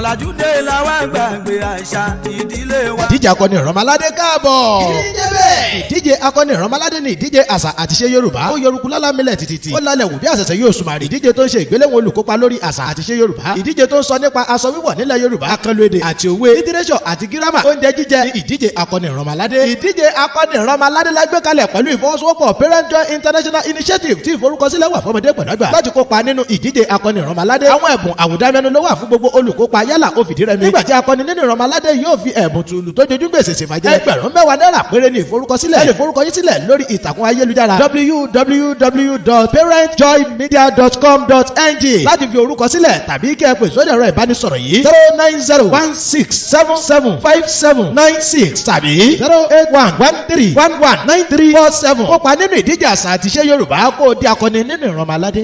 ọ̀làjú dé làwọn àgbàgbé àṣà ìdílé wa. ìdíje akọni ìrànmọ́ládé káàbọ̀. ìdíje akọni ìrànmọ́ládé ni ìdíje àṣà àti ṣe Yorùbá. ó yorùkú lálámilẹ̀ tìtìtì. ó lálẹ́ wù bí àṣẹ̀ṣẹ̀ yóò sùmàrì. ìdíje tó ń ṣe ìgbéléwọ̀n olùkópa lórí àṣà àti ṣe Yorùbá. ìdíje tó ń sọ nípa aṣọ wíwọ̀ nílẹ̀ Yorùbá. àkànlò èdè àti òwe. lítírẹ́ṣọ̀ àti gírámà. oúnjẹ jíjẹ ní ìdíje akọni ìrànmọ́ládé. ìdíje akọni ìrànmọ́ládé la gbé kalẹ̀ pẹ̀lú ìfọwọ́sowọ́pọ̀ Parent Joy International Initiative tí ìforúkọsílẹ̀ wà fọmọdé pẹ̀lọ́gbà. láti kópa nínú ìdíje akọni ìrànmọ́ládé. àwọn ẹ̀bùn àwùdámẹ́nu ló wà fún gbogbo olùkópa yálà ó fìdí rẹmi. nígbà tí akọni nínú ìrànmọ́ládé yóò fi ẹ̀bùn tùlù tó jojú gbèsè ṣèfàjẹ́. ẹgbẹ̀rún 10 náírà péré ní ìforúkọsílẹ̀. ẹ lè forúkọyín sílẹ̀ lórí ìtàkùn ayélujára www.parentjoymedia.com.ng láti fi orúkọ sílẹ̀ tàbí kí ẹ pè sórí ẹ̀rọ ìbánisọ̀rọ̀ yìí 09016775796 tàbí 08113119347. kópa nínú ìdíje àṣà àti iṣẹ́ Yorùbá kó o di akọni nínú ìrànmọ́ládé.